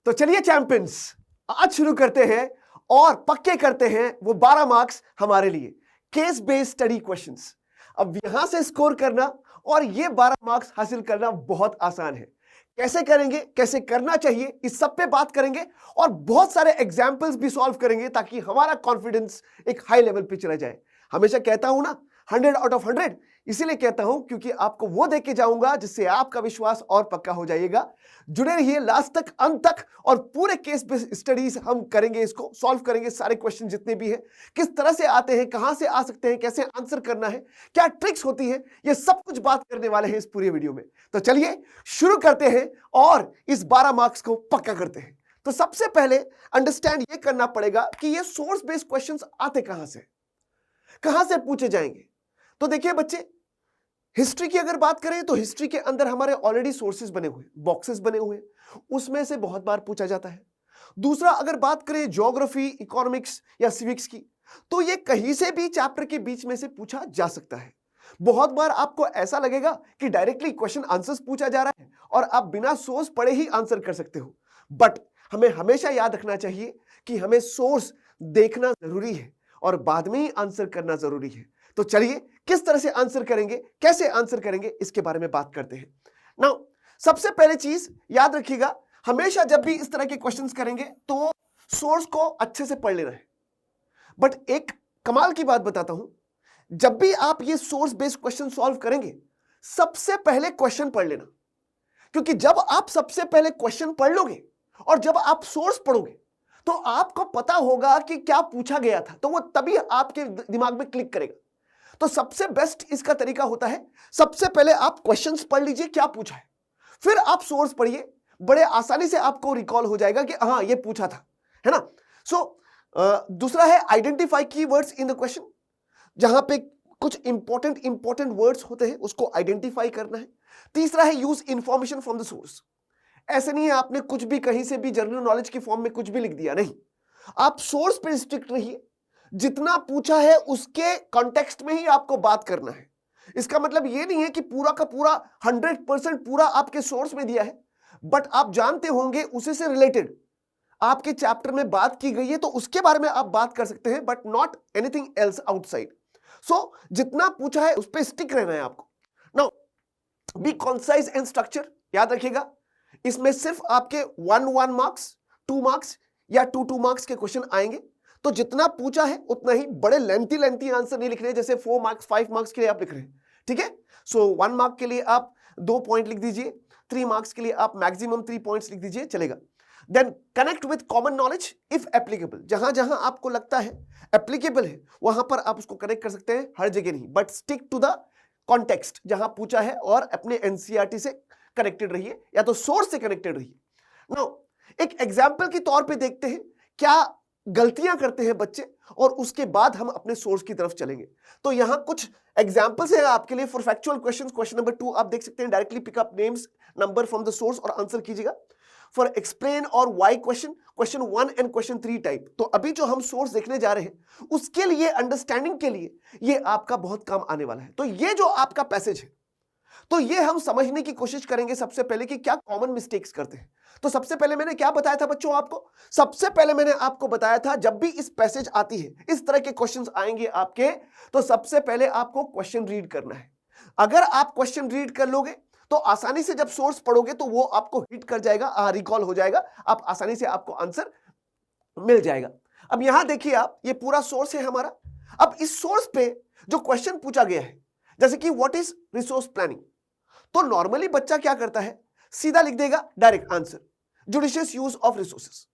तो चलिए चैंपियंस, आज शुरू करते हैं और पक्के करते हैं वो 12 मार्क्स हमारे लिए केस बेस्ड स्टडी क्वेश्चंस। अब यहां से स्कोर करना और ये 12 मार्क्स हासिल करना बहुत आसान है। कैसे करेंगे, कैसे करना चाहिए, इस सब पे बात करेंगे और बहुत सारे एग्जाम्पल्स भी सॉल्व करेंगे ताकि हमारा कॉन्फिडेंस एक हाई लेवल पे चला जाए। हमेशा कहता हूं ना 100 आउट ऑफ 100, इसीलिए कहता हूं क्योंकि आपको वो देके जाऊंगा जिससे आपका विश्वास और पक्का हो जाएगा। जुड़े रहिए लास्ट तक, अंत तक, और पूरे केस बेस्ड स्टडीज हम करेंगे, इसको सॉल्व करेंगे। सारे क्वेश्चन जितने भी हैं किस तरह से आते हैं, कहां से आ सकते हैं, कैसे आंसर करना है, क्या ट्रिक्स होती है, ये सब कुछ बात करने वाले हैं इस पूरे वीडियो में। तो चलिए शुरू करते हैं और इस 12 मार्क्स को पक्का करते हैं। तो सबसे पहले अंडरस्टैंड ये करना पड़ेगा कि ये सोर्स बेस्ड क्वेश्चंस आते कहां से, कहां से पूछे जाएंगे। तो देखिए बच्चे, हिस्ट्री की अगर बात करें तो हिस्ट्री के अंदर हमारे ऑलरेडी सोर्सेज बने हुए, बॉक्सेस बने हुए, उसमें से बहुत बार पूछा जाता है। दूसरा, अगर बात करें ज्योग्राफी, इकोनॉमिक्स या सिविक्स की, तो ये कहीं से भी चैप्टर के बीच में से पूछा जा सकता है। बहुत बार आपको ऐसा लगेगा कि डायरेक्टली क्वेश्चन आंसर्स पूछा जा रहा है और आप बिना सोर्स पढ़े ही आंसर कर सकते हो, बट हमें हमेशा याद रखना चाहिए कि हमें सोर्स देखना जरूरी है और बाद में ही आंसर करना जरूरी है। तो चलिए किस तरह से आंसर करेंगे, कैसे आंसर करेंगे, इसके बारे में बात करते हैं। नाउ सबसे पहले चीज याद रखिएगा, हमेशा जब भी इस तरह के क्वेश्चंस करेंगे तो सोर्स को अच्छे से पढ़ लेना है। बट एक कमाल की बात बताता हूं, जब भी आप ये सोर्स बेस्ड क्वेश्चन सॉल्व करेंगे, सबसे पहले क्वेश्चन पढ़ लेना, क्योंकि जब आप सबसे पहले क्वेश्चन पढ़ लोगे और जब आप सोर्स पढ़ोगे तो आपको पता होगा कि क्या पूछा गया था, तो वो तभी आपके दिमाग में क्लिक करेगा। तो सबसे बेस्ट इसका तरीका होता है, सबसे पहले आप क्वेश्चंस पढ़ लीजिए क्या पूछा है, फिर आप सोर्स पढ़िए, बड़े आसानी से आपको रिकॉल हो जाएगा कि हाँ ये पूछा था, है ना। दूसरा है identify keywords in the question, जहां पे कुछ इंपॉर्टेंट वर्ड्स होते हैं उसको आइडेंटिफाई करना है। तीसरा है use information from the source. ऐसे नहीं है आपने कुछ भी कहीं से भी जनरल नॉलेज की फॉर्म में कुछ भी लिख दिया, नहीं, आप सोर्स पे स्ट्रिक्ट रहिए। जितना पूछा है उसके कॉन्टेक्स्ट में ही आपको बात करना है। इसका मतलब यह नहीं है कि पूरा का पूरा 100% पूरा आपके सोर्स में दिया है, बट आप जानते होंगे उसी से रिलेटेड आपके चैप्टर में बात की गई है तो उसके बारे में आप बात कर सकते हैं, but not anything else outside. So जितना पूछा है उस पर स्टिक रहना है आपको। Now be concise and structure, याद रखिएगा इसमें सिर्फ आपके 1 मार्क्स, 2 मार्क्स या 2 मार्क्स के क्वेश्चन आएंगे। तो जितना पूछा है उतना ही, बड़े लेंथी आंसर नहीं लिख रहे जैसे 4 मार्क्स 5 मार्क्स के लिए आप लिख रहे हैं, ठीक है। सो 1 मार्क के लिए आप 2 पॉइंट लिख दीजिए, 3 मार्क्स के लिए आप मैक्सिमम 3 पॉइंट्स लिख दीजिए, चलेगा। Then connect with common knowledge if applicable, जहां जहां आपको लगता है एप्लीकेबल है वहां पर आप उसको कनेक्ट कर सकते हैं, हर जगह नहीं, but stick to the context जहां पूछा है और अपने एनसीईआरटी से कनेक्टेड रहिए या तो सोर्स से कनेक्टेड रहिए। नाउ एक एग्जाम्पल के तौर पे देखते हैं क्या गलतियां करते हैं बच्चे और उसके बाद हम अपने सोर्स की तरफ चलेंगे। तो यहां कुछ एग्जांपल्स हैं आपके लिए for factual questions. Question number 2 आप देख सकते हैं, directly pick up names number from the source और आंसर कीजिएगा। फॉर एक्सप्लेन और why question, question 1 and question 3 type. तो अभी जो हम सोर्स देखने जा रहे हैं उसके लिए, अंडरस्टैंडिंग के लिए ये आपका बहुत काम आने वाला है। तो ये जो आपका पैसेज है, तो ये हम समझने की कोशिश करेंगे सबसे पहले कि क्या कॉमन मिस्टेक्स करते हैं। तो सबसे पहले मैंने क्या बताया था बच्चों आपको, सबसे पहले मैंने आपको बताया था जब भी इस पैसेज आती है, इस तरह के क्वेश्चंस आएंगे आपके, तो सबसे पहले आपको क्वेश्चन रीड करना है। अगर आप क्वेश्चन रीड कर लोगे तो आसानी से जब सोर्स पढ़ोगे तो वो आपको हिट कर जाएगा, रिकॉल हो जाएगा, आप आसानी से आपको आंसर मिल जाएगा। अब यहां देखिए आप, ये पूरा सोर्स है हमारा। अब इस सोर्स पे जो क्वेश्चन पूछा गया है, जैसे कि व्हाट इज रिसोर्स प्लानिंग, तो नॉर्मली बच्चा क्या करता है, सीधा लिख देगा direct answer, judicious use of resources.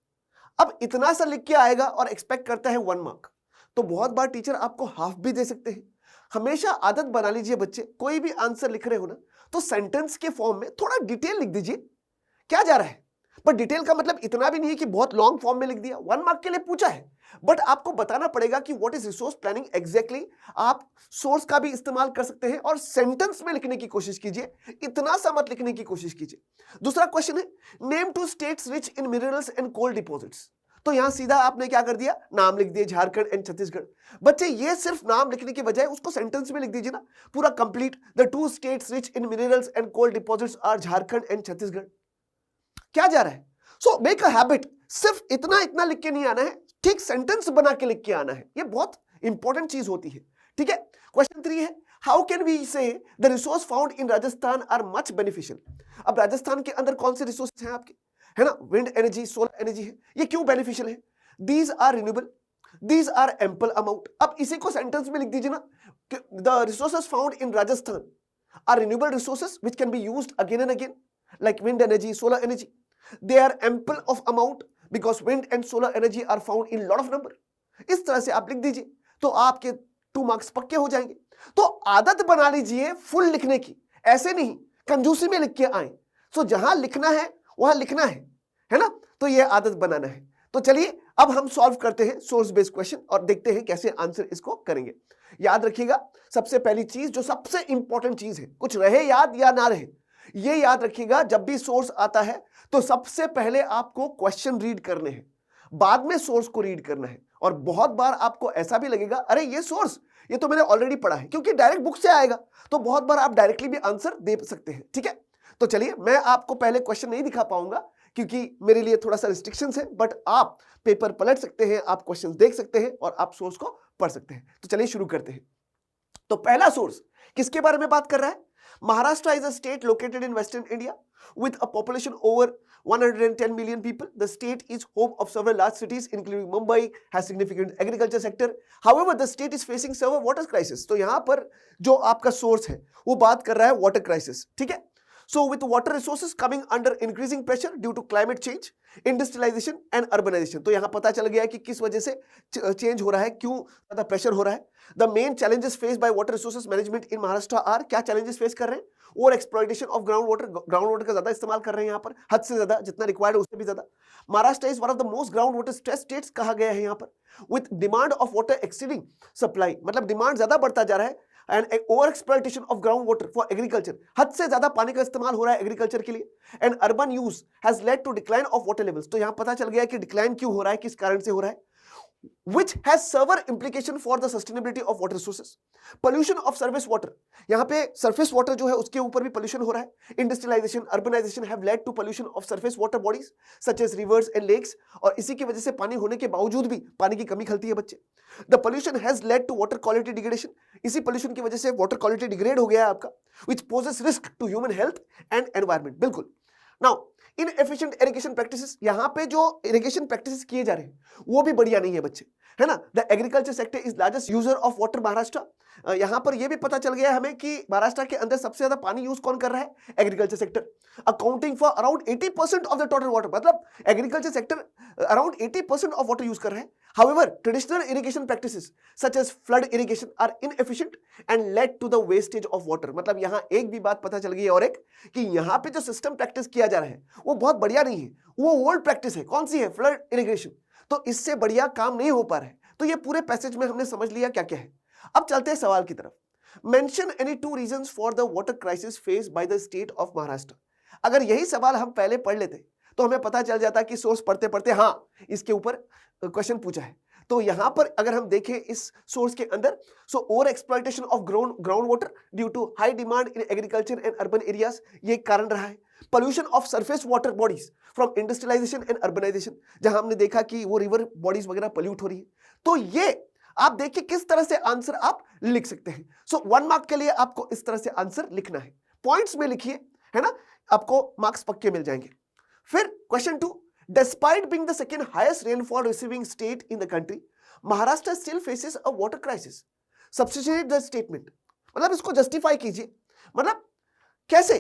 अब इतना सा लिख के आएगा और एक्सपेक्ट करता है 1 मार्क, तो बहुत बार टीचर आपको हाफ भी दे सकते हैं। हमेशा आदत बना लीजिए बच्चे, कोई भी आंसर लिख रहे हो ना तो सेंटेंस के फॉर्म में थोड़ा डिटेल लिख दीजिए, क्या जा रहा है। पर डिटेल का मतलब इतना भी नहीं है कि बहुत लॉन्ग फॉर्म में लिख दिया। 1 मार्क के लिए पूछा है, बट आपको बताना पड़ेगा कि what is resource planning exactly. आप सोर्स का भी इस्तेमाल कर सकते हैं और सेंटेंस में लिखने की कोशिश कीजिए, इतना सा मत लिखने की कोशिश कीजिए। दूसरा क्वेश्चन है name 2 states rich in minerals and coal deposits. तो यहां सीधा आपने क्या कर दिया, नाम लिख दिए, झारखंड एंड छत्तीसगढ़। बच्चे ये सिर्फ नाम लिखने के बजाय उसको सेंटेंस में लिख दीजिए ना, पूरा complete, the 2 states rich in minerals and coal deposits are Jharkhand and Chhattisgarh. क्या जा रहा है, सो मेक अ हैबिट, सिर्फ इतना इतना लिख के नहीं आना है, ठीक सेंटेंस बना के लिख के आना है, ये बहुत इंपॉर्टेंट चीज होती है, ठीक है। क्वेश्चन 3 है, how can we say the resource found in Rajasthan are much beneficial. अब राजस्थान के अंदर कौन से रिसोर्सेज हैं आपके, है ना, विंड एनर्जी, सोलर एनर्जी है, ये क्यों बेनिफिशियल है, these are renewable, these are ample amount. अब इसी को सेंटेंस में लिख दीजिए ना, the resources found in Rajasthan are renewable resources which can be used again and again like wind energy, solar energy. They are ample of amount because wind and solar energy are found in lot of number. इस तरह से आप लिख दीजिए तो आपके 2 marks पक्के हो जाएंगे। तो आदत बना लीजिए फुल लिखने की, ऐसे नहीं कंजूसी में लिख के आए। सो जहां लिखना है वहां लिखना है ना, तो ये आदत बनाना है। तो चलिए अब हम सॉल्व करते हैं सोर्स बेस्ड क्वेश्चन और देखते हैं कैसे आंसर इसको करेंगे। याद रखिएगा, सबसे पहली चीज जो सबसे इंपॉर्टेंट चीज है, कुछ रहे याद या ना रहे, ये याद रखिएगा, जब भी सोर्स आता है तो सबसे पहले आपको क्वेश्चन रीड करने हैं, बाद में सोर्स को रीड करना है। और बहुत बार आपको ऐसा भी लगेगा अरे ये सोर्स, ये तो मैंने ऑलरेडी पढ़ा है, क्योंकि डायरेक्ट बुक से आएगा, तो बहुत बार आप डायरेक्टली भी आंसर दे सकते हैं, ठीक है। तो चलिए, मैं आपको पहले क्वेश्चन नहीं दिखा पाऊंगा क्योंकि मेरे लिए थोड़ा सा रिस्ट्रिक्शंस है, बट आप पेपर पलट सकते हैं, आप क्वेश्चंस देख सकते हैं और आप सोर्स को पढ़ सकते हैं। तो चलिए शुरू करते हैं। तो पहला सोर्स किसके बारे में बात कर रहा है, Maharashtra is a state located in western India with a population over 110 million people. The state is home of several large cities including Mumbai, has significant agriculture sector. However, the state is facing severe water crisis. तो यहां पर जो आपका source है वो बात कर रहा है वाटर क्राइसिस, ठीक है। So with water resources coming under increasing pressure due to climate change, industrialization and urbanization. तो यहां पता चल गया कि किस वजह से चेंज हो रहा है, क्यों ज्यादा प्रेशर हो रहा है। The main challenges faced by water resources management in Maharashtra are, क्या challenges फेस कर रहे हैं, और एक्सप्लॉइटेशन ऑफ ग्राउंड वाटर का ज्यादा इस्तेमाल कर रहे हैं यहाँ पर, हद से ज्यादा, जितना रिक्वायर्ड है उससे भी ज्यादा। Maharashtra is one of the most ground water stress states कहा गया है यहाँ पर, with demand of water exceeding supply, मतलब डिमांड ज्यादा बढ़ता जा रहा है, and over exploitation of ground water for agriculture, हद से ज्यादा पानी का इस्तेमाल हो रहा है एग्रीकल्चर के लिए, and urban use has led to decline of water levels. तो यहाँ पता चल गया कि डिक्लाइन क्यों हो रहा है, किस कारण से हो रहा है, which has severe implication for the sustainability of water resources. Pollution of surface water, यहाँ पे surface water जो है उसके ऊपर भी pollution हो रहा है। Industrialization, urbanization have led to pollution of surface water bodies such as rivers and lakes, और इसी की वजह से पानी होने के बावजूद भी पानी की कमी खलती है बच्चे। The pollution has led to water quality degradation, इसी pollution की वजह से water quality degrade हो गया है आपका, which poses risk to human health and environment। बिल्कुल। Now, इनएफिशिएंट इरिगेशन प्रैक्टिसेस, यहां पे जो इरिगेशन प्रैक्टिसेस किए जा रहे हैं वो भी बढ़िया नहीं है बच्चे, है ना। The agriculture sector is largest user of water Maharashtra. यहां पर ये भी पता चल गया हमें कि महाराष्ट्र के अंदर सबसे ज्यादा पानी यूज कौन कर रहा है, agriculture sector, accounting for around 80% of the total water, मतलब agriculture sector around 80% of water use कर रहा है। However, traditional irrigation practices such as flood irrigation are inefficient and led to the wastage of water। मतलब यहाँ एक भी बात पता चल गई है, और एक कि यहाँ पे जो सिस्टम प्रैक्टिस किया जा रहा है वो बहुत बढ़िया नहीं है, वो ओल्ड प्रैक्टिस है। कौन सी है, फ्लड इरिगेशन। तो इससे बढ़िया काम नहीं हो पा रहा है। तो ये पूरे पैसेज में हमने समझ लिया क्या क्या है। अब चलते हैं सवाल की तरफ। Mention any 2 reasons for the water crisis faced by the state of Maharashtra. अगर यही सवाल हम पहले पढ़ लेते तो हमें पता चल जाता कि सोर्स पढ़ते पढ़ते हाँ इसके ऊपर क्वेश्चन पूछा है। तो यहां पर अगर हम देखें इस सोर्स के अंदर, so over exploitation of ground water due to high demand in agriculture and urban areas, ये कारण रहा है। Pollution of surface water bodies from industrialisation and urbanisation, जहां हमने देखा कि वो रिवर बॉडीज वगैरह पोल्यूट हो रही है। तो ये आप देखिए किस तरह से आंसर आप लिख सकते हैं। सो 1 मार्क के लिए आपको इस तरह से आंसर लिखना है, पॉइंट्स में लिखिए, है ना, आपको मार्क्स पक्के मिल जाएंगे। फिर question 2, despite being the second highest rainfall receiving state in the country, Maharashtra still faces a water crisis. Substantiate the statement, मतलब इसको जस्टिफाई कीजिए, मतलब कैसे,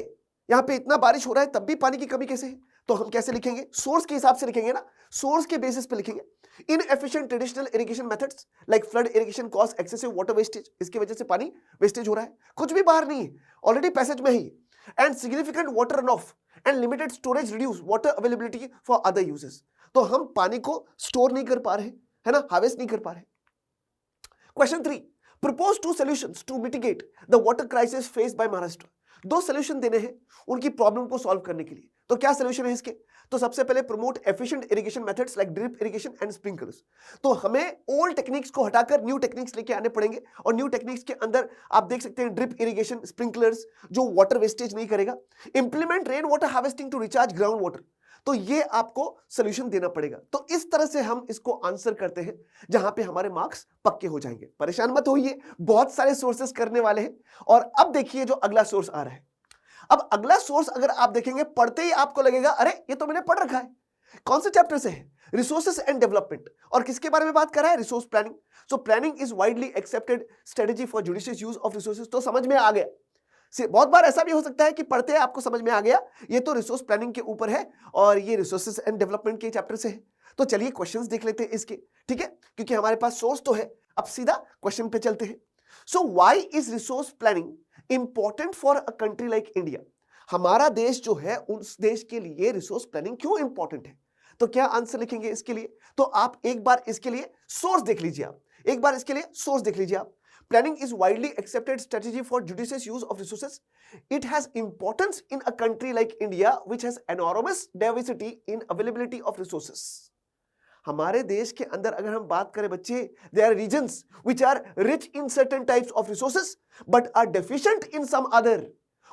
यहां पे इतना बारिश हो रहा है तब भी पानी की कमी कैसे है। तो हम कैसे लिखेंगे, सोर्स के हिसाब से लिखेंगे ना, सोर्स के बेसिस पे लिखेंगे। Inefficient traditional irrigation methods like flood irrigation cause excessive water wastage, इसकी वजह से पानी वेस्टेज हो रहा है, कुछ भी बाहर नहीं है, ऑलरेडी पैसेज में ही। And significant water runoff and limited storage reduce water availability for other uses। तो हम पानी को स्टोर नहीं कर पा रहे, है ना, हार्वेस्ट नहीं कर पा रहे। Question 3, propose 2 solutions to mitigate the water crisis faced by Maharashtra। 2 solution देने हैं उनकी प्रॉब्लम को सॉल्व करने के लिए। तो क्या सोल्यूशन है इसके, तो सबसे पहले promote efficient irrigation methods like drip irrigation and sprinklers. तो हमें ओल्ड टेक्निक्स को हटाकर न्यू टेक्निक्स लेके आने पड़ेंगे, और न्यू टेक्निक्स के अंदर आप देख सकते हैं ड्रिप इरिगेशन, स्प्रिंकलर्स, जो वाटर वेस्टेज नहीं करेगा। Implement rain water harvesting to recharge ground water. तो ये आपको सोल्यूशन देना पड़ेगा। तो इस तरह से हम इसको आंसर करते हैं जहां पे हमारे मार्क्स पक्के हो जाएंगे। परेशान मत होइए, बहुत सारे सोर्सेस करने वाले हैं। और अब देखिए जो अगला सोर्स आ रहा है। अब अगला सोर्स अगर आप देखेंगे, पढ़ते ही आपको लगेगा अरे ये तो मैंने पढ़ रखा है। कौन से चैप्टर से है? Resources and development. और किसके बारे में बात कर रहा है? Resource planning. So planning is widely accepted strategy for judicious use of resources. तो समझ में आ गया। बहुत बार ऐसा भी हो सकता है कि पढ़ते हैं आपको समझ में आ गया ये तो रिसोर्स प्लानिंग के ऊपर है और ये रिसोर्सेस एंड डेवलपमेंट के चैप्टर से है। तो चलिए क्वेश्चंस देख लेते हैं इसके, ठीक है, क्योंकि हमारे पास सोर्स तो है। अब सीधा क्वेश्चन पे चलते हैं। So why is resource planning important for a country like India? हमारा देश जो है उस देश के लिए रिसोर्स प्लानिंग क्यों इंपॉर्टेंट है? तो क्या आंसर लिखेंगे इसके लिए? तो आप एक बार इसके लिए सोर्स देख लीजिए। आप एक बार इसके लिए सोर्स देख लीजिए। आप Planning is widely accepted strategy for judicious use of resources. It has importance in a country like India, which has enormous diversity in availability of resources. हमारे देश के अंदर अगर हम बात करें बच्चे, there are regions which are rich in certain types of resources, but are deficient in some other.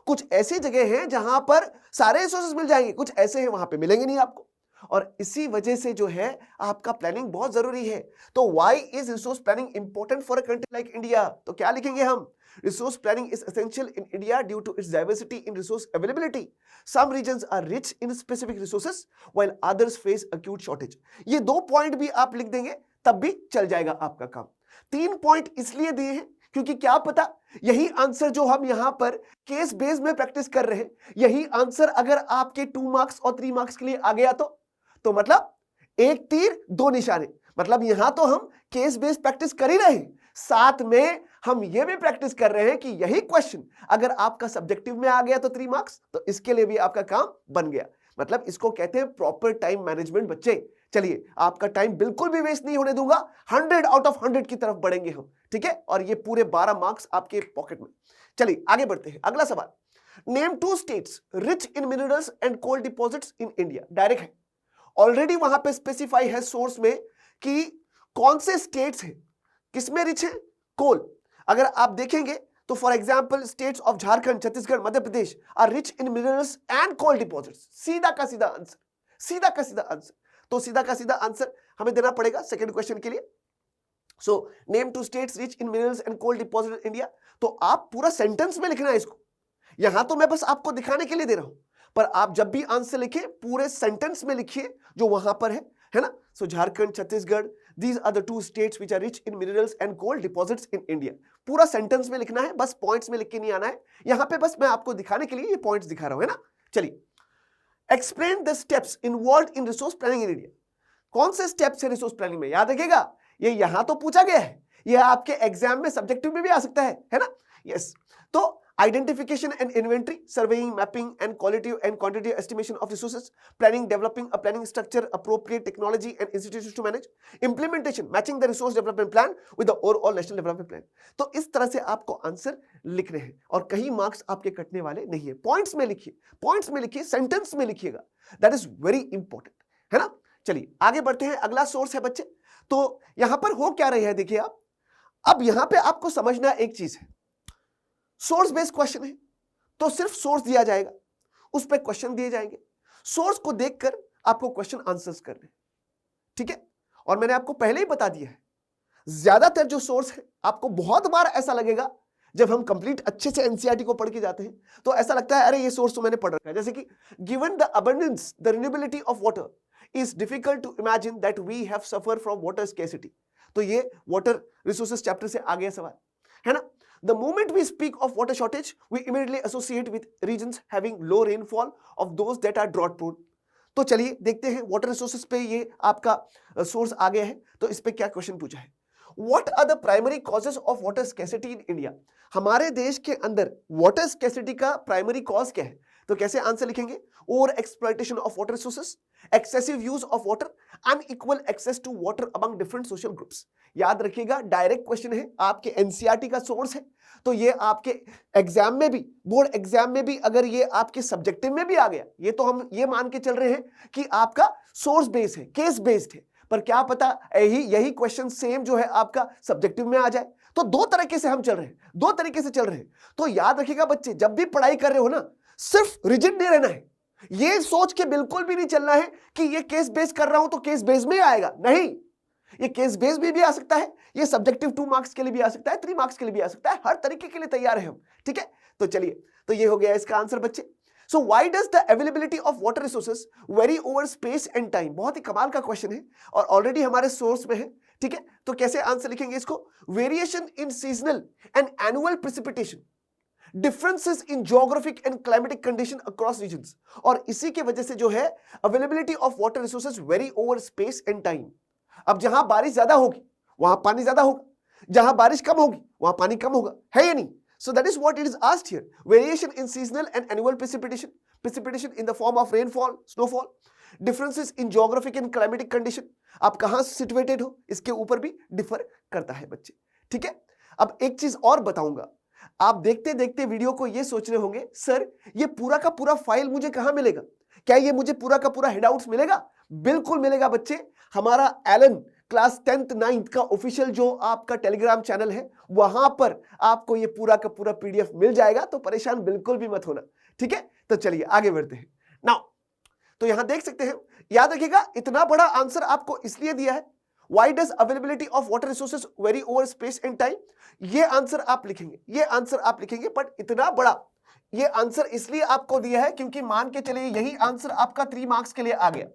कुछ ऐसी जगह हैं जहां पर सारे रिसोर्सेज मिल जाएंगे, कुछ ऐसे हैं वहां पे मिलेंगे नहीं आपको। और इसी वजह से जो है आपका प्लानिंग बहुत जरूरी है। तो why is resource planning important for a country like India? तो क्या लिखेंगे हम? Resource planning is essential in India due to its diversity in resource availability. Some regions are rich in specific resources while others face acute shortage. ये 2 point भी आप लिख देंगे तब भी चल जाएगा आपका काम। 3 पॉइंट इसलिए दिए हैं क्योंकि क्या पता यही आंसर जो हम यहां पर केस बेस में प्रैक्टिस कर रहे हैं, यही आंसर अगर आपके 2 मार्क्स और 3 मार्क्स के लिए आ गया तो मतलब एक तीर 2 निशाने। मतलब यहां तो हम केस बेस्ड प्रैक्टिस कर ही रहे हैं, साथ में हम ये भी प्रैक्टिस कर रहे हैं कि यही क्वेश्चन अगर आपका सब्जेक्टिव में आ गया तो 3 मार्क्स, तो इसके लिए भी आपका काम बन गया। मतलब इसको कहते हैं प्रॉपर टाइम मैनेजमेंट बच्चे। चलिए आपका टाइम बिल्कुल भी वेस्ट नहीं होने दूंगा, 100 आउट ऑफ 100 की तरफ बढ़ेंगे हम, ठीक है। और ये पूरे 12 मार्क्स आपके पॉकेट में। चलिए आगे बढ़ते हैं। अगला सवाल, name 2 states rich in minerals and coal deposits in India. Direct है, ऑलरेडी वहां पे स्पेसिफाई है सोर्स में कि कौन से स्टेट्स हैं किसमें रिच है? कोल। अगर आप देखेंगे तो for example states of Jharkhand, Chhattisgarh, Madhya Pradesh are rich in minerals and coal deposits. सीधा का सीधा आंसर, सीधा का सीधा आंसर। तो सीधा का सीधा आंसर हमें देना पड़ेगा सेकंड क्वेश्चन के लिए। So name 2 states rich in minerals and coal deposit in India. तो आप पूरा सेंटेंस में लिखना है इसको। यहां तो मैं बस आपको दिखाने के लिए दे रहा हूं, पर आप जब भी आंसर लिखें पूरे सेंटेंस में लिखिए जो वहां पर है ना। So Jharkhand, Chhattisgarh, these are the 2 states which are rich in minerals and coal deposits in India. पूरा सेंटेंस में लिखना है, बस पॉइंट्स में लिख के नहीं आना है। यहां पे बस मैं आपको दिखाने के लिए ये पॉइंट्स दिखा रहा हूं, है ना। चलिए, explain the steps involved in resource planning in India. कौन से स्टेप्स है रिसोर्स प्लानिंग में? याद रखिएगा, ये यहां तो पूछा गया है, ये आपके एग्जाम में सब्जेक्टिव में भी आ सकता है ना। यस, तो identification and inventory, surveying, mapping and quality and quantity estimation of resources, planning, developing a planning structure, appropriate technology and institutions to manage, implementation, matching the resource development plan with the overall national development plan। तो इस तरह से आपको answer लिखने हैं और कहीं marks आपके कटने वाले नहीं है। पॉइंट्स में लिखिए, पॉइंट्स में लिखिए, सेंटेंस में लिखिएगा, दैट इज वेरी इंपॉर्टेंट, है ना। चलिए आगे बढ़ते हैं। अगला सोर्स है बच्चे, तो यहां पर हो क्या रही है देखिए आप। अब यहां पे आपको समझना एक चीज है, सोर्स बेस्ड क्वेश्चन है तो सिर्फ सोर्स दिया जाएगा, उस पर क्वेश्चन दिए जाएंगे, सोर्स को देखकर आपको क्वेश्चन आंसर्स करने, ठीक है। और मैंने आपको पहले ही बता दिया है, ज्यादातर जो सोर्स है आपको बहुत बार ऐसा लगेगा जब हम कंप्लीट अच्छे से एनसीईआरटी को पढ़ के जाते हैं तो ऐसा लगता है अरे ये सोर्स तो मैंने पढ़ रखा है। जैसे कि given the abundance the renewability of water is difficult to imagine that we have suffer from water scarcity. तो ये वाटर रिसोर्सेज चैप्टर से आ गया सवाल, है ना। The moment we speak of water shortage, we immediately associate with regions having low rainfall of those that are drought prone। तो चलिए देखते हैं वाटर रिसोर्सेज पे ये आपका सोर्स आ गया है, तो इस पे क्या क्वेश्चन पूछा है। What are the primary causes of water scarcity in India? हमारे देश के अंदर वाटर स्कैर्सिटी का प्राइमरी कॉज क्या है? तो कैसे आंसर लिखेंगे? Over exploitation of water resources, excessive use of water, unequal access to water among different social groups. याद रखिएगा डायरेक्ट क्वेश्चन है, आपके एनसीईआरटी का सोर्स है, तो ये आपके एग्जाम में भी, बोर्ड एग्जाम में भी अगर ये आपके सब्जेक्टिव में भी आ गया, ये तो हम ये मान के चल रहे हैं कि आपका सोर्स बेस्ड है, केस बेस्ड है, पर क्या पता यही क्वेश्चन सेम जो है आपका सब्जेक्टिव में आ जाए। तो 2 तरीके से हम चल रहे हैं, 2 तरीके से चल रहे हैं। तो याद रखिएगा बच्चे, जब भी पढ़ाई कर रहे हो ना, सिर्फ रिजिड नहीं रहना है, ये सोच के बिल्कुल भी नहीं चलना है कि ये केस बेस कर रहा हूं तो केस बेस में आएगा, नहीं, ये केस बेस में भी आ सकता है, ये सब्जेक्टिव 2 मार्क्स के लिए भी आ सकता है, 3 मार्क्स के लिए भी आ सकता है, हर तरीके के लिए तैयार है हम, ठीक है। तो चलिए, तो ये हो गया इसका आंसर बच्चे। So why does the availability of water resources vary over space and time? बहुत ही कमाल का क्वेश्चन है और ऑलरेडी हमारे सोर्स में है, ठीक है। तो कैसे आंसर लिखेंगे इसको? Variation in seasonal and annual precipitation, differences in geographic and climatic condition across regions, और इसी की वजह से जो है availability of water resources vary over space and time. अब जहां बारिश ज्यादा होगी वहां पानी ज्यादा होगा, जहां बारिश कम होगी वहां पानी कम होगा, है या नहीं? So that is what it is asked here. Variation in seasonal and annual precipitation, precipitation in the form of rainfall, snowfall, differences in geographic and climatic condition. आप कहां सिचुएटेड हो इसके ऊपर भी डिफर करता है बच्चे, ठीक है। अब एक चीज और बताऊंगा, आप देखते देखते वीडियो को ये सोच रहे होंगे, सर ये पूरा का पूरा फाइल मुझे कहां मिलेगा? क्या ये मुझे पूरा का पूरा हेडआउट्स मिलेगा? बिल्कुल मिलेगा बच्चे। हमारा एलन क्लास 10th 9th का ऑफिशियल जो आपका टेलीग्राम चैनल है वहां पर आपको ये पूरा का पूरा पीडीएफ मिल जाएगा, तो परेशान बिल्कुल भी मत होना, ठीक है। तो चलिए आगे बढ़ते हैं नाउ। तो यहां देख सकते हैं, याद रखिएगा इतना बड़ा आंसर आपको इसलिए दिया है, why does availability of water resources vary over space and time, ये आंसर आप लिखेंगे, ये आंसर आप लिखेंगे। बट इतना बड़ा ये आंसर इसलिए आपको दिया है क्योंकि मान के चलिए यही आंसर आपका 3 मार्क्स के लिए आ गया,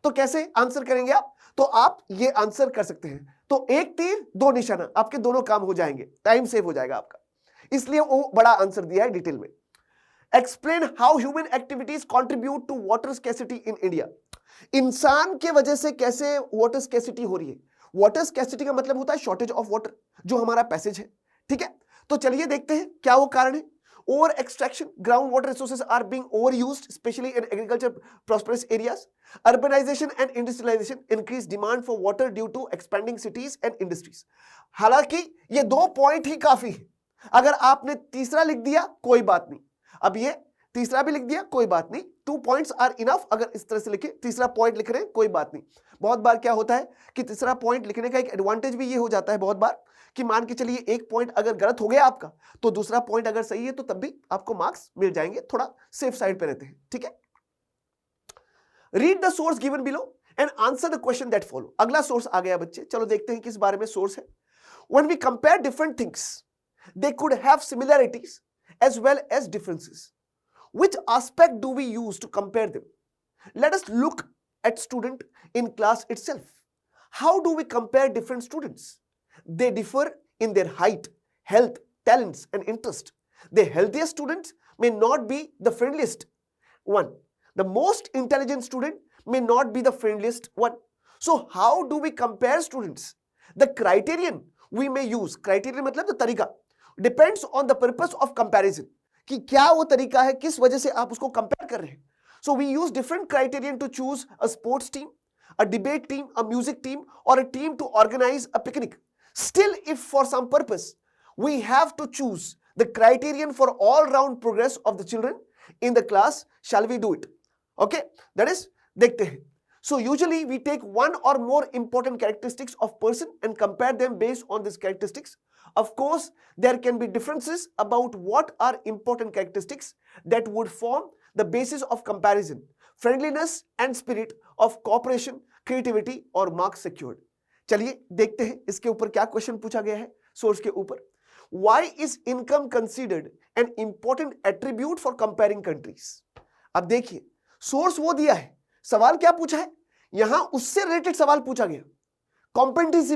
तो कैसे आंसर करेंगे आप? तो आप ये आंसर कर सकते हैं, तो एक तीर दो निशाना, आपके दोनों काम हो जाएंगे, टाइम सेव हो जाएगा आपका, इसलिए वो बड़ा आंसर दिया है डिटेल में। Explain how human activities contribute to water scarcity in India. इंसान के वजह से कैसे वाटर स्कैसिटी हो रही है? वाटर स्कैसिटी का मतलब होता है शॉर्टेज ऑफ वाटर, जो हमारा पैसेज है, ठीक है। तो चलिए देखते हैं क्या वो कारण है। Over extraction, groundwater resources are being overused, especially in agriculture prosperous areas. Urbanization and industrialization increase demand for water due to expanding cities and industries. हालांकि ये 2 पॉइंट ही काफी है। अगर आपने तीसरा लिख दिया कोई बात नहीं, अब ये तीसरा भी लिख दिया कोई बात नहीं, 2 पॉइंट्स आर इनफ। अगर इस तरह से लिखे, तीसरा पॉइंट लिख रहे हैं कोई बात नहीं। बहुत बार क्या होता है कि तीसरा पॉइंट लिखने का एक एडवांटेज भी ये हो जाता है बहुत बार कि मान के चलिए एक पॉइंट अगर गलत हो गया आपका, तो दूसरा पॉइंट अगर सही है तो तब भी आपको मार्क्स मिल जाएंगे, थोड़ा सेफ साइड पे रहते हैं, ठीक है। Read the source given below and answer the question that follow. अगला सोर्स आ गया बच्चे, चलो देखते हैं किस बारे में सोर्स है। When we compare different things they could have similarities as well as differences. Which aspect do we use to compare them? Let us look at student in class itself. How do we compare different students? They differ in their height, health, talents, and interest. The healthiest students may not be the friendliest one. The most intelligent student may not be the friendliest one. So how do we compare students? The criterion we may use, criterion मतलब the तरीका, depends on the purpose of comparison. कि क्या वो तरीका है, किस वजह से आप उसको compare कर रहे हैं. So we use different criterion to choose a sports team, a debate team, a music team, or a team to organize a picnic. Still, if for some purpose we have to choose the criterion for all-round progress of the children in the class, shall we do it? Okay, that is, देखते हैं. So usually we take one or more important characteristics of person and compare them based on these characteristics. Of course, there can be differences about what are important characteristics that would form the basis of comparison. Friendliness and spirit of cooperation, creativity or marks secured. चलिए देखते हैं इसके ऊपर क्या question पूछा गया है source के ऊपर। Why is income considered an important attribute for comparing countries? अब देखिए सोर्स वो दिया है, सवाल क्या पूछा है, यहां उससे रिलेटेड सवाल पूछा गया, कॉम्पिटेंसी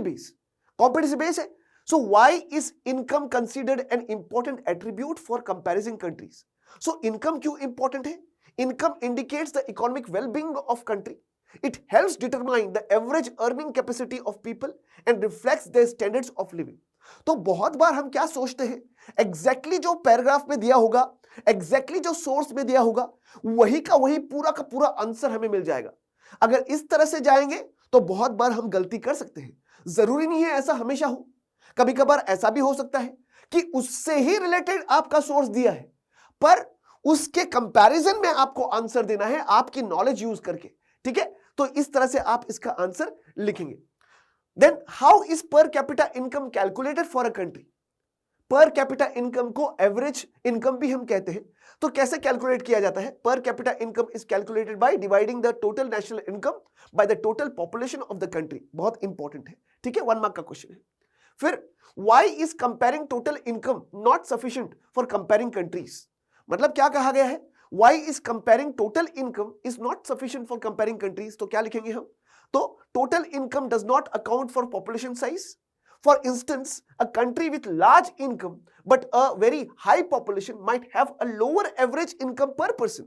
बेस है। So why is income considered an important attribute for comparing countries? So income क्यों इंपॉर्टेंट है? Income indicates the economic well-being of country. It helps determine the average earning capacity of people and reflects their standards of living. तो बहुत बार हम क्या सोचते हैं, exactly जो paragraph में दिया होगा, एग्जैक्टली जो सोर्स में दिया होगा, वही का वही पूरा का पूरा आंसर हमें मिल जाएगा। अगर इस तरह से जाएंगे तो बहुत बार हम गलती कर सकते हैं। जरूरी नहीं है ऐसा हमेशा हो, कभी कभार ऐसा भी हो सकता है कि उससे ही रिलेटेड आपका सोर्स दिया है, पर उसके कंपैरिजन में आपको आंसर देना है आपकी नॉलेज यूज करके, ठीक है। तो इस तरह से आप इसका आंसर लिखेंगे। Then how is per capita income calculated for a country? Per capita income को एवरेज इनकम भी हम कहते हैं। तो कैसे कैलकुलेट किया जाता है? पर capita income is calculated by dividing the total national income by the total population of the country. बहुत इंपॉर्टेंट है, ठीक है, 1 मार्क का क्वेश्चन है। फिर why is comparing total income not sufficient for comparing countries? मतलब क्या कहा गया है? Why is comparing total income is not sufficient for comparing countries. तो क्या लिखेंगे हम? तो total income does not account for population size. For instance, a country with large income but a very high population might have a lower average income per person.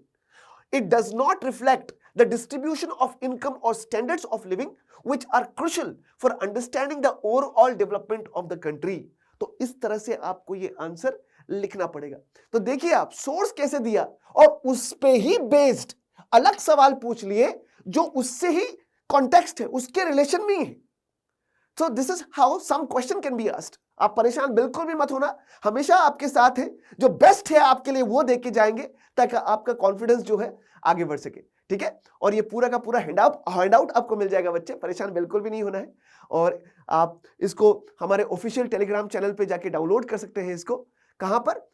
It does not reflect the distribution of income or standards of living which are crucial for understanding the overall development of the country. तो इस तरह से आपको ये answer लिखना पड़ेगा। तो देखिए आप सोर्स कैसे दिया और उस पे ही बेस्ड अलग सवाल पूछ लिए जो उससे ही कॉन्टेक्स्ट है, उसके रिलेशन में है। So this is how some question can be asked. आप परेशान बिल्कुल भी मत होना, हमेशा आपके साथ है, जो बेस्ट है आपके लिए वो देख के जाएंगे ताकि आपका कॉन्फिडेंस जो है आगे बढ़ सके, ठीक है। और ये पूरा का पूरा हैंडआउट आपको मिल जाएगा बच्चे, परेशान बिल्कुल भी नहीं होना है। और आप इसको हमारे ऑफिशियल टेलीग्राम चैनल पे जाके डाउनलोड कर सकते हैं। इसको कहां पर?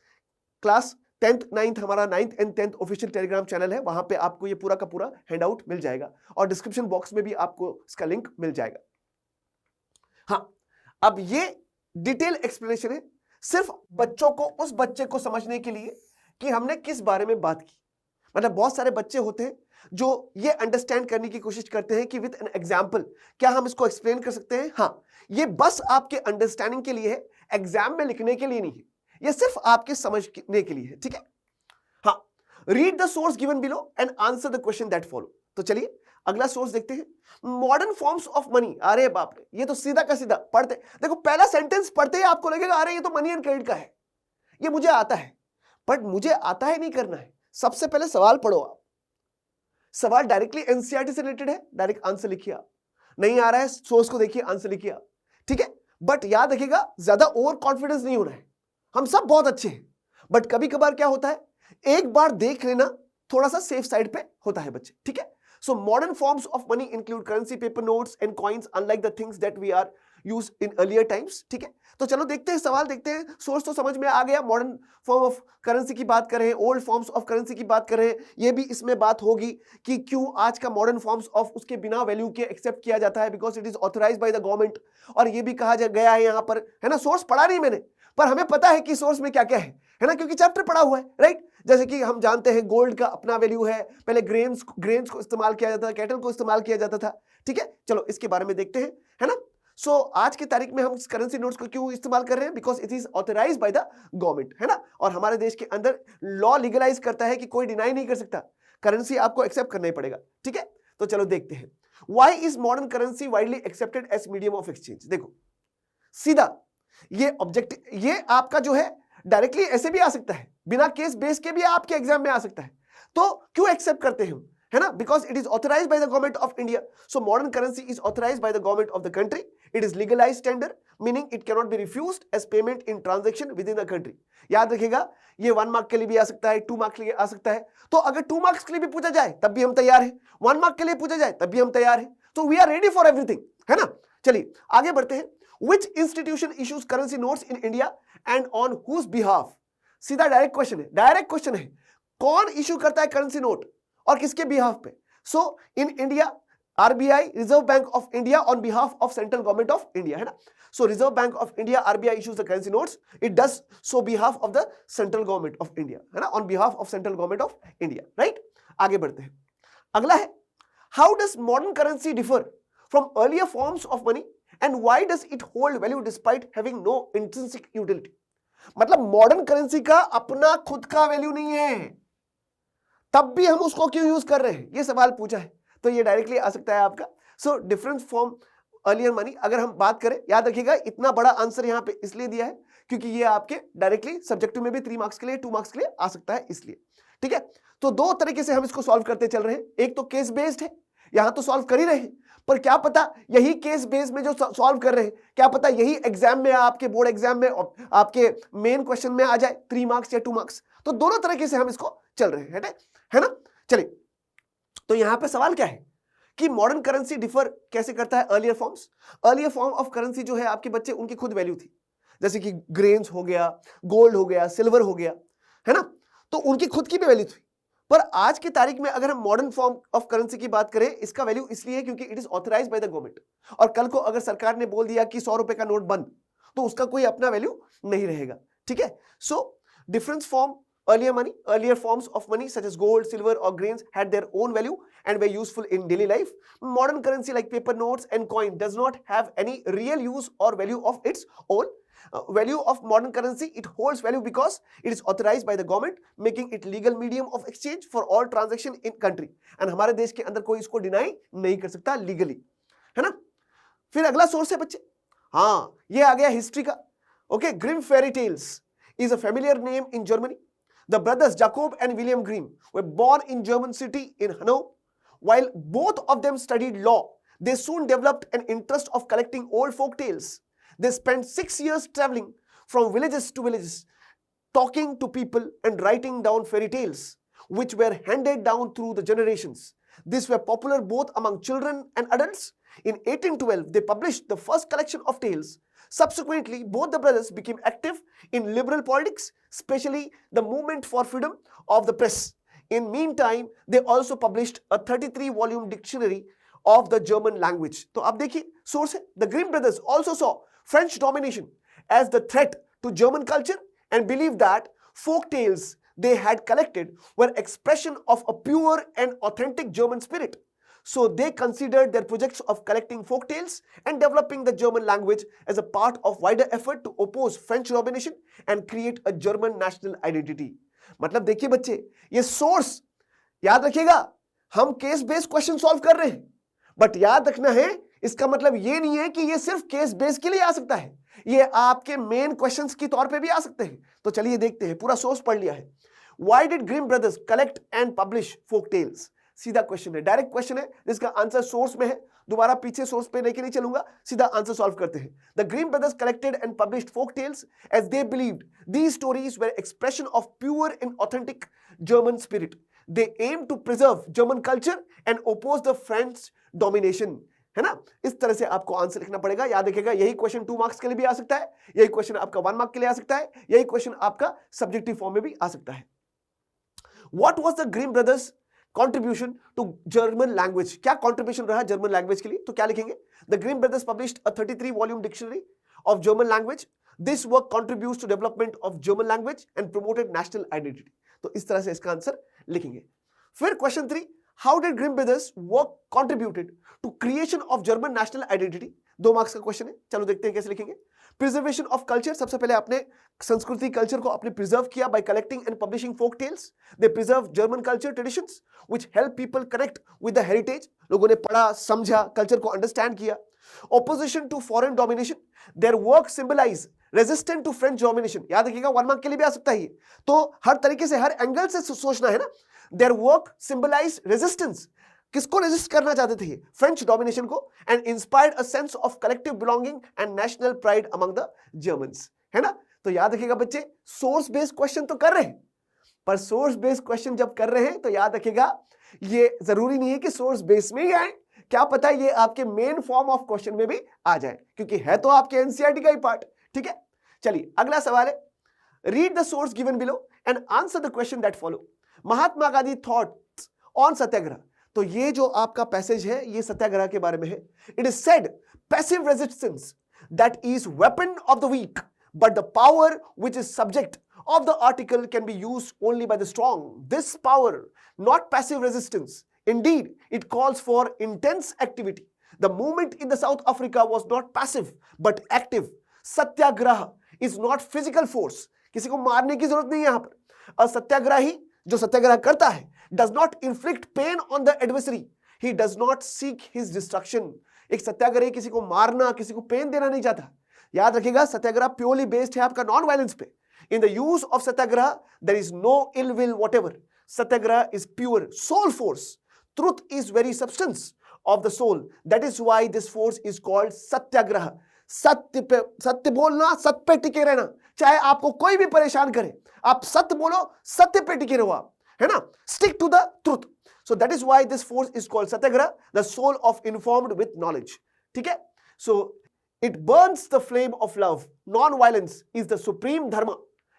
क्लास 10th 9th, हमारा 9th and 10th official Telegram channel है, वहां पे आपको ये पूरा का पूरा हैंडआउट मिल जाएगा और डिस्क्रिप्शन बॉक्स में भी आपको इसका लिंक मिल जाएगा। हाँ, अब ये डिटेल एक्सप्लेनेशन है सिर्फ बच्चों को, उस बच्चे को समझने के लिए कि हमने किस बारे में बात की। मतलब बहुत सारे बच्चे होते हैं जो ये अंडरस्टैंड करने की कोशिश करते हैं कि विद एन एग्जाम्पल क्या हम इसको एक्सप्लेन कर सकते हैं। हाँ, ये बस आपके अंडरस्टैंडिंग के लिए है, एग्जाम में लिखने के लिए नहीं है, ये सिर्फ आपके समझने के लिए है, ठीक है। हाँ, read the source given below and answer the question that follow. तो चलिए अगला सोर्स देखते हैं, मॉडर्न फॉर्म्स ऑफ मनी। अरे बाप रे, ये तो सीधा का सीधा पढ़ते, देखो पहला सेंटेंस पढ़ते ही आपको लगेगा अरे ये तो मनी एंड क्रेडिट का है, ये मुझे आता है। बट मुझे आता है नहीं करना है, सबसे पहले सवाल पढ़ो आप। सवाल डायरेक्टली एनसीईआरटी से रिलेटेड है, डायरेक्ट आंसर लिखिए आप। नहीं आ रहा है, सोर्स को देखिए, आंसर लिखिए आप, ठीक है। बट याद रखिएगा ज्यादा ओवर कॉन्फिडेंस नहीं होना है, हम सब बहुत अच्छे हैं, बट कभी कभार क्या होता है, एक बार देख लेना थोड़ा सा सेफ साइड पे होता है बच्चे, ठीक है। So modern forms of money include currency, paper notes and coins, unlike the things that we are used in earlier times. ठीक है, तो चलो देखते हैं, सवाल देखते हैं। सोर्स तो समझ में आ गया, मॉडर्न फॉर्म ऑफ करेंसी की बात कर रहे हैं, ओल्ड फॉर्म्स ऑफ करेंसी की बात कर रहे हैं। ये भी इसमें बात होगी कि क्यों आज का मॉडर्न फॉर्म्स ऑफ उसके बिना वैल्यू के एक्सेप्ट किया जाता है, because it is authorised by the government. और ये भी कहा गया है यहाँ पर, है ना, सोर्स पढ़ा नहीं मैंने, पर हमें पता है कि सोर्स में क्या क्या है ना, क्योंकि चैप्टर पढ़ा हुआ है, राइट। जैसे कि हम जानते हैं गोल्ड का अपना वैल्यू है, पहले ग्रेन्स को इस्तेमाल किया जाता था, कैटल को इस्तेमाल किया जाता था, ठीक है। चलो इसके बारे में देखते हैं, है ना। सो आज की तारीख में हम करेंसी नोट्स को क्यों इस्तेमाल कर रहे हैं? Because it is authorised by the government, है ना। और हमारे देश के अंदर लॉ लीगलाइज करता है कि कोई डिनाई नहीं कर सकता, करेंसी आपको एक्सेप्ट करना ही पड़ेगा, ठीक है। तो चलो देखते हैं, why is modern currency widely accepted as medium of exchange. देखो सीधा ये ऑब्जेक्टिव, ये आपका जो है डायरेक्टली ऐसे भी आ सकता है, बिना केस बेस के भी आपके एग्जाम में आ सकता है। तो क्यों एक्सेप्ट करते हैं हम, है ना, because it is authorised by the government of India. So modern currency is authorised by the government of the country. It is legalised tender, meaning it can not be refused as payment in transaction within the country. याद रखिएगा, ये 1 mark के लिए भी आ सकता है, 2 mark के लिए आ सकता है। तो अगर 2 मार्क्स के लिए भी पूछा जाए तब भी हम तैयार हैं, 1 मार्क के लिए पूछा जाए तब भी हम तैयार हैं। तो we are ready for everything, है ना। चलिए आगे बढ़ते हैं। Which institution issues currency notes in India and on whose behalf? सीधा डायरेक्ट क्वेश्चन है, डायरेक्ट क्वेश्चन है, कौन इशू करता है करेंसी नोट और किसके बिहाफ पे? So in India RBI, reserve bank of India on behalf of central government of India, है ना। So reserve bank of India, RBI issues the currency notes, it does so behalf of the central government of India, है ना, on behalf of central government of India, right. आगे बढ़ते हैं, अगला है, how does modern currency differ from earlier forms of money and why does it hold value despite having no intrinsic utility? मतलब modern currency का अपना खुद का वैल्यू नहीं है, तब भी हम उसको क्यों यूज कर रहे हैं, ये सवाल पूछा है। तो ये डायरेक्टली आ सकता है आपका। So difference from earlier money, अगर हम बात करें, याद रखिएगा इतना बड़ा आंसर यहां पे इसलिए दिया है क्योंकि ये आपके डायरेक्टली सब्जेक्टिव में भी 3 मार्क्स के लिए, 2 मार्क्स के लिए आ सकता है, इसलिए, ठीक है। तो 2 तरीके से हम इसको सॉल्व करते चल रहे हैं, एक तो केस बेस्ड है, यहां तो सॉल्व कर ही रहे हैं, पर क्या पता यही केस बेस में जो सॉल्व कर रहे हैं, क्या पता यही एग्जाम में, आपके बोर्ड एग्जाम में, आपके मेन क्वेश्चन में आ जाए, 3 मार्क्स या 2 मार्क्स। तो दोनों तरीके से हम इसको चल रहे हैं, है ना। चलिए, तो यहां पे सवाल क्या है कि मॉडर्न करेंसी डिफर कैसे करता है earlier forms. Earlier form of currency जो है आपके बच्चे, उनकी खुद वैल्यू थी, जैसे कि ग्रेन्स हो गया, गोल्ड हो गया, सिल्वर हो गया, है ना, तो उनकी खुद की भी वैल्यू थी। पर आज की तारीख में अगर हम मॉडर्न फॉर्म ऑफ करेंसी की बात करें, इसका वैल्यू इसलिए है क्योंकि it is authorised by the government, और कल को अगर सरकार ने बोल दिया कि 100 रुपए का नोट बंद, तो उसका कोई अपना वैल्यू नहीं रहेगा, ठीक है। So difference form earlier forms of money such as gold, silver or grains had their own value and were useful in daily life. Modern currency like paper notes and coin does not have any real use or value of its own. Value of modern currency, it holds value because it is authorized by the government, making it legal medium of exchange for all transaction in country. And हमारे देश के अंदर कोई इसको deny नहीं कर सकता legally, है ना। फिर अगला सोर्स है बच्चे, हाँ ये आ गया हिस्ट्री का। Okay, Grimm fairy tales is a familiar name in Germany. The brothers Jacob and William Grimm were born in German city in Hanau. While both of them studied law, they soon developed an interest of collecting old folk tales. They spent 6 years traveling from villages to villages, talking to people and writing down fairy tales, which were handed down through the generations. These were popular both among children and adults. In 1812, they published the first collection of tales. Subsequently, both the brothers became active in liberal politics, especially the movement for freedom of the press. In meantime, they also published a 33-volume dictionary of the German language. तो आप देखिए source है, the Grimm brothers also saw French domination as the threat to German culture and believed that folk tales they had collected were expression of a pure and authentic German spirit. So they considered their projects of collecting folk tales and developing the German language as a part of wider effort to oppose French domination and create a German national identity. मतलब देखिए बच्चे, ये source याद रखिएगा, हम case based question solve कर रहे हैं, बट याद रखना है इसका मतलब ये नहीं है कि ये सिर्फ केस बेस्ड के लिए आ सकता है, ये आपके मेन क्वेश्चंस की तौर पे भी आ सकते हैं। तो चलिए देखते हैं, पूरा सोर्स पढ़ लिया है। Why did Grimm brothers collect and publish folk tales? सीधा क्वेश्चन है, डायरेक्ट क्वेश्चन है जिसका आंसर सोर्स में है, दोबारा पीछे सोर्स पे लेके नहीं चलूंगा, सीधा आंसर सॉल्व करते हैं। The Grimm brothers collected and published folk tales as they believed these stories were expression of pure and authentic German spirit. They aim to preserve German culture and oppose the French domination, है ना। इस तरह से आपको answer लिखना पड़ेगा। याद रखिएगा, यही क्वेश्चन 2 मार्क्स के लिए भी आ सकता है, यही क्वेश्चन आपका 1 मार्क के लिए आ सकता है, यही क्वेश्चन आपका सब्जेक्टिव फॉर्म में भी आ सकता है। What was the Grimm brothers contribution to German language? क्या contribution रहा जर्मन लैंग्वेज के लिए? तो क्या लिखेंगे? The Grimm brothers published a 33-volume dictionary of German language. This work contributes to development of German language and promoted national identity. तो इस तरह से इसका आंसर लिखेंगे। फिर question 3, how did Grimm brothers work contributed to creation of German national identity? 2 marks का question है, चलो देखते हैं कैसे लिखेंगे। प्रिजर्वेशन ऑफ कल्चर, सबसे पहले आपने संस्कृति कल्चर को आपने प्रिजर्व किया by collecting and publishing folk tales. They preserve German culture traditions which help people connect with the heritage. लोगों ने पढ़ा, समझा, कल्चर को अंडरस्टैंड किया। Opposition to foreign domination, their work symbolise resistant to French domination. याद रखिएगा, 1 mark के लिए भी आ सकता है ये, तो हर तरीके से, हर एंगल से सोचना है ना। देयर वर्क सिंबलाइज रेजिस्टेंस, किसको रेजिस्ट करना चाहते थे? फ्रेंच डोमिनेशन को। And inspired a sense of collective belonging and national pride among the Germans, है ना। तो याद रखिएगा बच्चे, सोर्स बेस्ड क्वेश्चन तो कर रहे हैं, पर सोर्स बेस्ड क्वेश्चन जब कर रहे हैं तो याद रखिएगा ये जरूरी नहीं है कि सोर्स बेस में ही आए, क्या पता ये आपके मेन फॉर्म ऑफ क्वेश्चन में भी आ जाए, क्योंकि है तो आपके एनसीईआरटी का ही पार्ट, ठीक है। चलिए अगला सवाल है, read the source given below and answer the question that follow. Mahatma Gandhi thoughts on satyagraha. तो ये जो आपका पैसेज है ये सत्याग्रह के बारे में है। It is said passive resistance that is weapon of the weak, but the power which is subject of the article can be used only by the strong. This power, not passive resistance. Indeed, it calls for intense activity. The movement in the South Africa was not passive but active. Satyagraha is not physical force. किसी को मारने की जरूरत नहीं है यहाँ पर। असत्याग्रही जो सत्याग्रह करता है does not inflict pain on the adversary. He does not seek his destruction. एक सत्याग्रही किसी को मारना, किसी को पेन देना नहीं चाहता। याद रखिएगा, सत्याग्रह प्योरली बेस्ड है आपका नॉन वायलेंस पे। In the use of satyagraha, there is no ill will whatever. Satyagraha is pure soul force. Truth is very substance of the soul. That is why this force is called satyagraha. सत्य बोलना, सत्य पे टिके रहना, चाहे आपको कोई भी परेशान करे, आप सत्य बोलो, सत्य पे टिके रहो आप, है ना। Stick to the truth. So that is why this force is called satyagraha, the soul of informed with knowledge. ठीक है। So it burns the flame of love, non violence is the supreme dharma,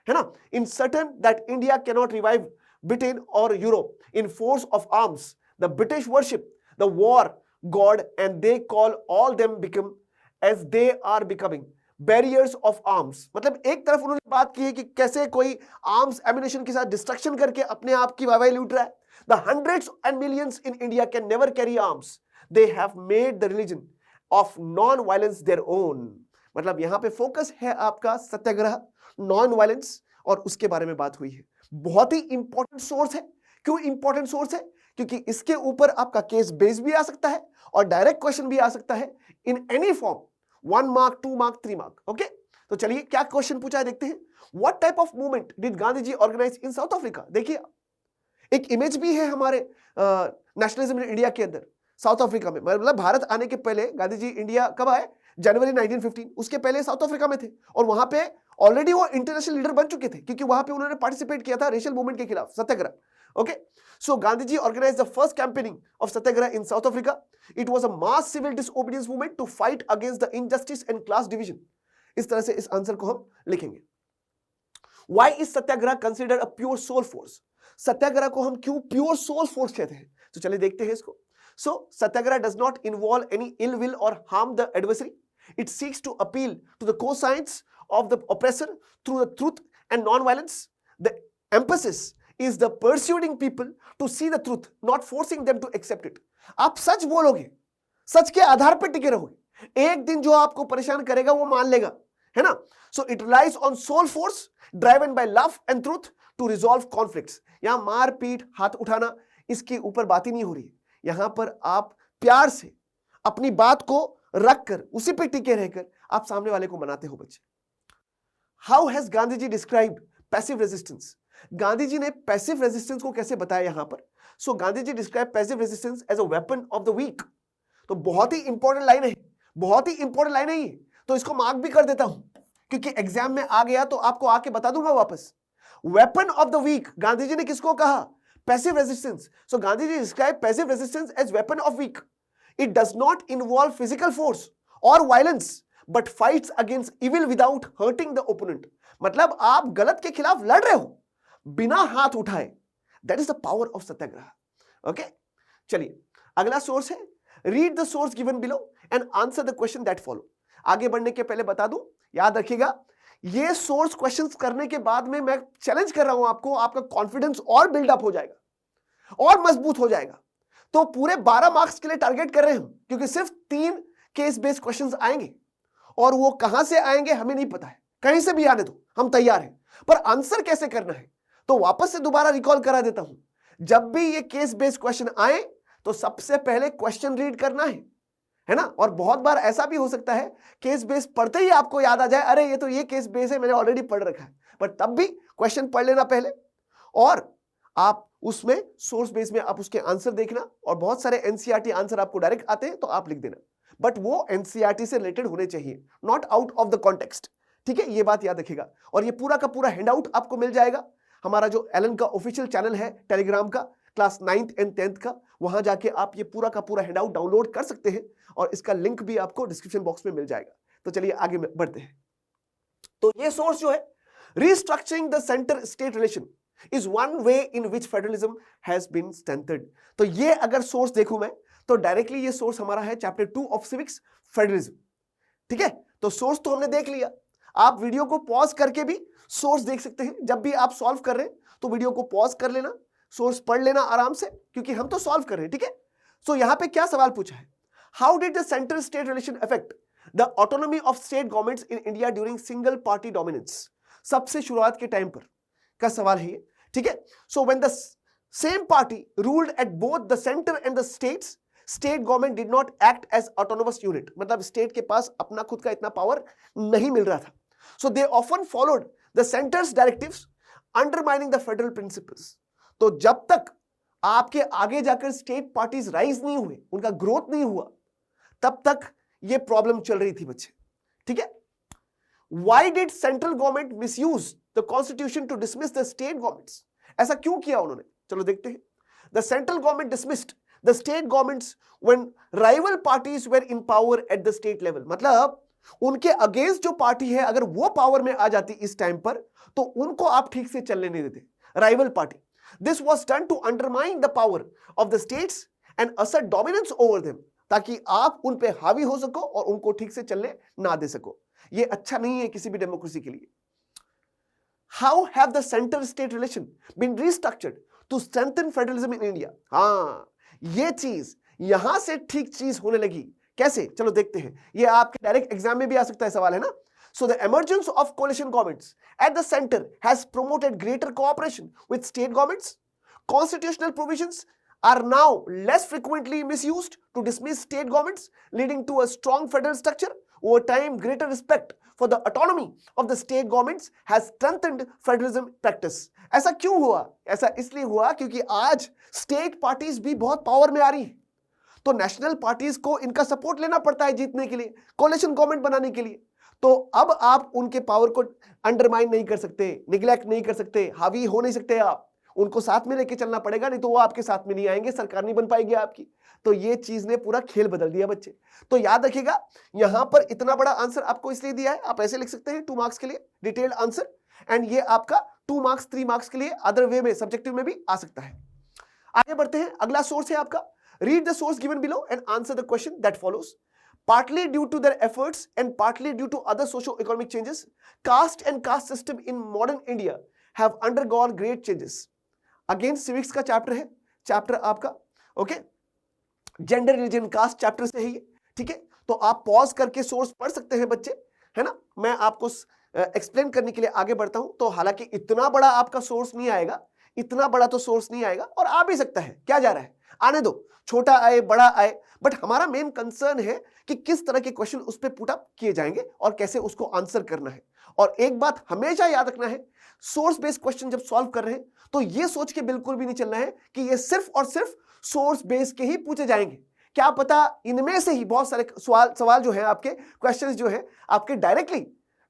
है ना, in certain that India cannot revive Britain और Europe in force of arms, the British worship the war god and they call all them become as they are becoming barriers of arms. मतलब एक तरफ उन्होंने बात की है कि कैसे कोई आर्म्स एमिनेशन के साथ डिस्ट्रक्शन करके अपने आप की वाहवाही लूट रहा है। The hundreds and millions in India can never carry arms, they have made the religion of non violence their own. मतलब यहां पे फोकस है आपका सत्याग्रह, नॉन वायलेंस, और उसके बारे में बात हुई है। बहुत ही इंपॉर्टेंट सोर्स है। क्यों इंपॉर्टेंट सोर्स है? क्योंकि इसके ऊपर आपका केस बेस भी आ सकता है और डायरेक्ट क्वेश्चन भी आ सकता है in any form, 1 mark, 2 mark, 3 mark. Okay, तो चलिए क्या क्वेश्चन पूछा है देखते हैं। What type of movement did Gandhi ji organise in South Africa? देखिए एक इमेज भी है हमारे नेशनलिज्म इन इंडिया के अंदर साउथ अफ्रीका में। मतलब भारत आने के पहले गांधी जी इंडिया कब आए? जनवरी 1915। उसके पहले साउथ अफ्रीका में थे और वहां पे ऑलरेडी वो इंटरनेशनल लीडर बन चुके थे क्योंकि वहां पे उन्होंने पार्टिसिपेट किया था रेशियल मूवमेंट के खिलाफ, satyagraha. Okay, so Gandhiji organized the first campaigning of Satyagraha in South Africa. It was a mass civil disobedience movement to fight against the injustice and class division. इस तरह से इस आंसर को हम लिखेंगे। Why is Satyagraha considered a pure soul force? सत्याग्रह को हम क्यों प्योर सोल फोर्स कहते हैं? तो चलिए देखते हैं इसको। So Satyagraha does not involve any ill will or harm the adversary. It seeks to appeal to the conscience of the oppressor through the truth and non-violence. The emphasis is the persuading people to see the truth, not forcing them to accept it. आप सच बोलोगे, सच के आधार पर टिके रहोगे, एक दिन जो आपको परेशान करेगा वो मान लेगा, है ना। So it relies on soul force driven by love and truth to resolve conflicts. यहां मार पीट, हाथ उठाना, इसके ऊपर बात ही नहीं हो रही है। यहां पर आप प्यार से अपनी बात को रखकर उसी पे टिके रहकर आप सामने वाले को मनाते हो बच्चे। How has Gandhi ji described passive resistance? Gandhi ji ने पैसिव रेजिस्टेंस को कैसे बताया यहां पर? So Gandhi ji describe passive resistance as a weapon of the weak. तो बहुत ही इंपॉर्टेंट लाइन है, बहुत ही इंपॉर्टेंट लाइन है ये, तो इसको मार्क भी कर देता हूं क्योंकि एग्जाम में आ गया तो आपको आके बता दूंगा वापस। Weapon of the weak, Gandhi ji ने किसको कहा? Passive resistance. So Gandhi ji describe passive resistance as weapon of weak. It does not involve physical force और violence but fights against evil without hurting the opponent. मतलब आप गलत के खिलाफ लड़ रहे हो बिना हाथ उठाए। That is the power of Satyagraha. Okay, चलिए अगला सोर्स है, read the source given below and answer the question that follow. आगे बढ़ने के पहले बता दूं, याद रखिएगा ये सोर्स क्वेश्चंस करने के बाद में मैं चैलेंज कर रहा हूं आपको, आपका कॉन्फिडेंस और बिल्डअप हो जाएगा और मजबूत हो जाएगा। तो पूरे 12 मार्क्स के लिए टारगेट कर रहे हैं हम, क्योंकि सिर्फ 3 केस बेस्ड क्वेश्चंस आएंगे और वो कहां से आएंगे हमें नहीं पता है, कहीं से भी आने दो, हम तैयार हैं, पर आंसर कैसे करना है तो वापस से दोबारा रिकॉल करा देता हूं। जब भी ये केस बेस्ड क्वेश्चन आए तो सबसे पहले क्वेश्चन रीड करना है ना। और बहुत बार ऐसा भी हो सकता है केस बेस पढ़ते ही आपको याद आ जाए, अरे ये तो ये केस बेस है, मैंने ऑलरेडी पढ़ रखा है, पर तब भी क्वेश्चन पढ़ लेना पहले और आप उसमें सोर्स बेस में आप उसके आंसर देखना। और बहुत सारे एनसीईआरटी आंसर आपको डायरेक्ट आते हैं तो आप लिख देना, बट वो एनसीईआरटी से रिलेटेड होने चाहिए, not out of the context. ठीक है, ये बात याद रखिएगा। और ये पूरा का पूरा हैंडआउट आपको मिल जाएगा हमारा जो एलन का ऑफिशियल चैनल है टेलीग्राम का, क्लास 9th एंड 10th का, वहां जाके आप ये पूरा का पूरा हैंडआउट डाउनलोड कर सकते हैं और इसका लिंक भी आपको डिस्क्रिप्शन बॉक्स में मिल जाएगा। तो चलिए आगे बढ़ते हैं। तो ये सोर्स जो है, restructuring the centre state relation is one way in which federalism has been strengthened. तो ये अगर सोर्स देखूं मैं तो डायरेक्टली ये सोर्स हमारा है चैप्टर 2 ऑफ सिविक्स, फेडरलिज्म। ठीक है, तो सोर्स तो हमने देख लिया। आप वीडियो को पॉज करके भी सोर्स देख सकते हैं। जब भी आप सॉल्व कर रहे हैं तो वीडियो को पॉज कर लेना, सोर्स पढ़ लेना आराम से, क्योंकि हम तो सॉल्व कर रहे हैं। ठीक है, सो यहां पे क्या सवाल पूछा है, how did the central state relation affect the autonomy of state governments in India during single party dominance. सबसे शुरुआत के टाइम पर का सवाल है ये। ठीक है, so when the same party ruled at both the centre and the states, state government did not act as autonomous unit. मतलब स्टेट के पास अपना खुद का इतना पावर नहीं मिल रहा था। So they often followed the centre's directives undermining the federal principles. तो जब तक आपके आगे जाकर स्टेट पार्टीज राइज नहीं हुए, उनका ग्रोथ नहीं हुआ, तब तक ये प्रॉब्लम चल रही थी बच्चे। ठीक है, why did central government misuse the constitution to dismiss the state governments. ऐसा क्यों किया उन्होंने, चलो देखते हैं। The central government dismissed the state governments when rival parties were in power at the state level। मतलब उनके अगेंस्ट जो पार्टी है अगर वो पावर में आ जाती इस टाइम पर तो उनको आप ठीक से चलने नहीं देते, rival party. This was done to undermine the power of the states and assert dominance over them, ताकि आप उन पे हावी हो सको और उनको ठीक से चलने ना दे सको। ये अच्छा नहीं है किसी भी डेमोक्रेसी के लिए। How have the centre state relation been restructured to strengthen federalism in India? हाँ, ये चीज यहां से ठीक चीज होने लगी। कैसे, चलो देखते हैं। ये आपके डायरेक्ट एग्जाम में भी आ सकता है सवाल, है ना। So the emergence of coalition governments at the center has promoted greater cooperation with state governments. Constitutional provisions are now less frequently misused to dismiss state governments, leading to a strong federal structure. Over time, greater respect for the autonomy of the state governments has strengthened federalism practice. ऐसा क्यों हुआ? ऐसा इसलिए हुआ क्योंकि आज state parties भी बहुत पावर में आ रही है, तो नेशनल पार्टीज को इनका सपोर्ट लेना पड़ता है जीतने के लिए, कोलिशन गवर्नमेंट बनाने के लिए। तो अब आप उनके पावर को अंडरमाइन नहीं कर सकते, निग्लेक्ट नहीं कर सकते, हावी हो नहीं सकते। आप उनको साथ में लेके चलना पड़ेगा, नहीं तो वो आपके साथ में नहीं आएंगे, सरकार नहीं बन पाएगी आपकी। तो ये चीज ने पूरा खेल बदल दिया बच्चे। तो याद रखिएगा, यहां पर इतना बड़ा आंसर आपको इसलिए दिया है, आप ऐसे लिख सकते हैं 2 मार्क्स के लिए डिटेल्ड आंसर, एंड ये आपका 2 मार्क्स 3 मार्क्स के लिए अदर वे में सब्जेक्टिव में भी आ सकता है। आगे बढ़ते हैं, अगला सोर्स है आपका, read the source given below and answer the question that follows. Partly due to their efforts and partly due to other socio-economic changes, caste and caste system in modern India have undergone great changes. Again, civics का chapter है, chapter आपका okay gender religion caste chapter से है ये, ठीक है। तो आप पॉज करके सोर्स पढ़ सकते हैं बच्चे, है ना। मैं आपको एक्सप्लेन करने के लिए आगे बढ़ता हूं। तो हालांकि इतना बड़ा आपका सोर्स नहीं आएगा, इतना बड़ा तो सोर्स नहीं आएगा, और आ भी सकता है, क्या जा रहा है, आने दो, छोटा आए बड़ा आए, बट हमारा मेन कंसर्न है कि किस तरह के क्वेश्चन उस पे पुट अप किए जाएंगे और कैसे उसको आंसर करना है। और एक बात हमेशा याद रखना है, सोर्स बेस्ड क्वेश्चन जब सॉल्व कर रहे हैं तो ये सोच के बिल्कुल भी नहीं चलना है कि ये सिर्फ और सिर्फ सोर्स बेस्ड के ही पूछे जाएंगे। क्या पता इनमें से ही बहुत सारे सवाल जो है आपके क्वेश्चंस जो है आपके डायरेक्टली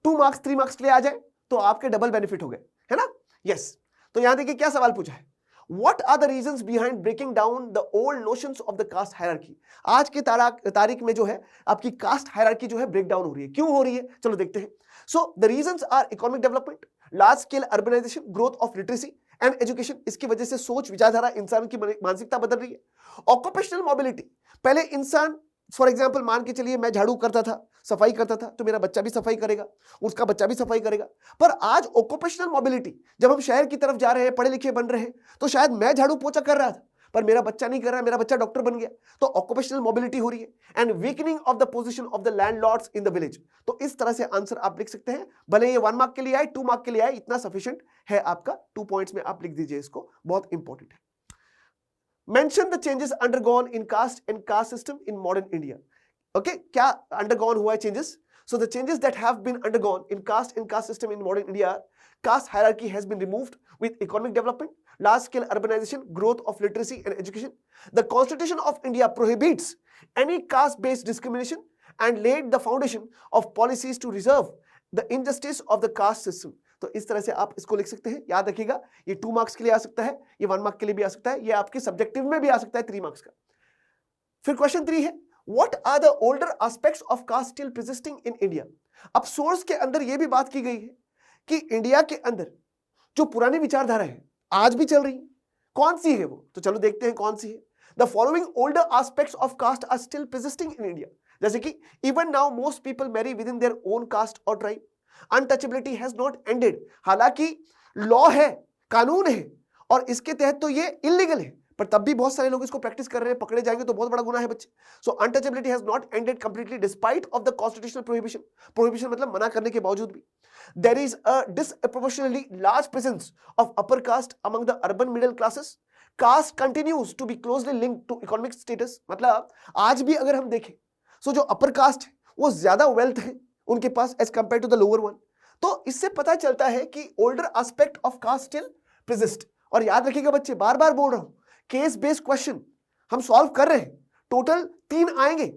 2 मार्क्स 3 मार्क्स के लिए आ जाए तो आपके डबल बेनिफिट हो गए, है ना। यस, तो यहां देखिए क्या सवाल पूछा है, What are the reasons behind breaking down the old notions of the caste hierarchy? आज के तारीख में जो है आपकी कास्ट हायरार्की जो है ब्रेक डाउन हो रही है। क्यों हो रही है, चलो देखते हैं। So the reasons are economic development, large scale urbanization, growth of literacy and education. इसकी वजह से सोच विचारधारा इंसान की मानसिकता बदल रही है। Occupational mobility, पहले इंसान फॉर एग्जाम्पल मान के चलिए मैं झाड़ू करता था, सफाई करता था, तो मेरा बच्चा भी सफाई करेगा, उसका बच्चा भी सफाई करेगा। पर आज ऑक्यूपेशनल मोबिलिटी, जब हम शहर की तरफ जा रहे हैं, पढ़े लिखे बन रहे हैं, तो शायद मैं झाड़ू पोछा कर रहा था पर मेरा बच्चा नहीं कर रहा है, मेरा बच्चा डॉक्टर बन गया, तो ऑक्यूपेशनल मोबिलिटी हो रही है। And weakening of the position of the landlords in the village. तो इस तरह से आंसर आप लिख सकते हैं, भले ये 1 मार्क के लिए आए 2 मार्क के लिए आए, इतना सफिशिएंट है आपका। 2 पॉइंट्स में आप लिख दीजिए इसको, बहुत इंपॉर्टेंट है। Mention the changes undergone in caste and caste system in modern India. Okay, क्या undergone हुआ है changes? So the changes that have been undergone in caste and caste system in modern India, caste hierarchy has been removed with economic development, large scale urbanization, growth of literacy and education. The Constitution of India prohibits any caste based discrimination and laid the foundation of policies to reserve the injustice of the caste system. तो इस तरह से आप इसको लिख सकते हैं। याद रखिएगा, ये 2 मार्क्स के लिए आ सकता है, ये 1 मार्क के लिए भी आ सकता है, ये आपके सब्जेक्टिव में भी आ सकता है 3 मार्क्स का। फिर क्वेश्चन 3 है, What are the older aspects of caste still persisting in India? अब सोर्स के अंदर यह भी बात की गई है कि इंडिया के अंदर जो पुरानी विचारधारा है आज भी चल रही है, कौन सी है वो, तो चलो देखते हैं कौन सी है। The following older aspects of caste are still persisting in India. जैसे कि even now most people marry within their own caste or tribe. Untouchability has not ended. हालांकि लॉ है, कानून है और इसके तहत तो ये इलीगल है, पर तब भी बहुत सारे लोग इसको प्रैक्टिस कर रहे हैं, पकड़े जाएंगे तो बहुत बड़ा गुनाह है बच्चे। So untouchability has not ended completely despite of the constitutional prohibition. Prohibition मतलब मना करने के बावजूद भी there is a disproportionately large presence of upper caste among the urban middle classes. Caste continues to be closely linked to economic status. मतलब आज भी अगर हम देखें सो जो अपर कास्ट है वो ज्यादा वेल्थ है उनके पास as compare to the lower one. तो इससे पता चलता है कि older aspect of caste still persist. और याद रखिएगा बच्चे, बार बार बोल रहा हूं, केस बेस्ड क्वेश्चन हम सॉल्व कर रहे हैं, टोटल 3 आएंगे,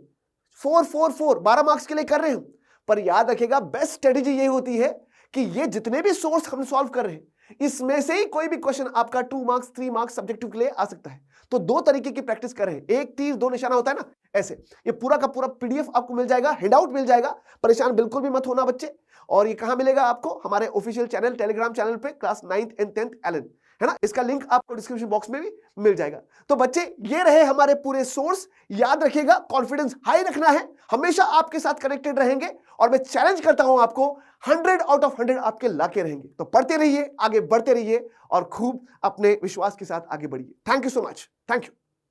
4 4 4 12 मार्क्स के लिए कर रहे हैं। पर याद रखिएगा बेस्ट स्ट्रेटेजी ये होती है कि ये जितने भी सोर्स हम सॉल्व कर रहे हैं इसमें से ही कोई भी क्वेश्चन आपका 2 मार्क्स 3 मार्क्स सब्जेक्टिव के लिए आ सकता है। तो दो तरीके की प्रैक्टिस कर रहे हैं, एक तीर दो निशाना होता है ना, ऐसे। ये पूरा का पूरा पीडीएफ आपको मिल जाएगा, हैंडआउट मिल जाएगा, परेशान बिल्कुल भी मत होना बच्चे। और ये कहां मिलेगा आपको? हमारे ऑफिशियल चैनल टेलीग्राम चैनल पे, class 9th and 10th Allen, है ना। इसका लिंक आपको डिस्क्रिप्शन बॉक्स में भी मिल जाएगा। तो बच्चे ये रहे हमारे पूरे सोर्स। याद रखिएगा, कॉन्फिडेंस हाई रखना है, हमेशा आपके साथ कनेक्टेड रहेंगे और मैं चैलेंज करता हूं आपको 100 आउट ऑफ 100 आपके लाके रहेंगे। तो पढ़ते रहिए, आगे बढ़ते रहिए और खूब अपने विश्वास के साथ आगे बढ़िए। Thank you so much, thank you.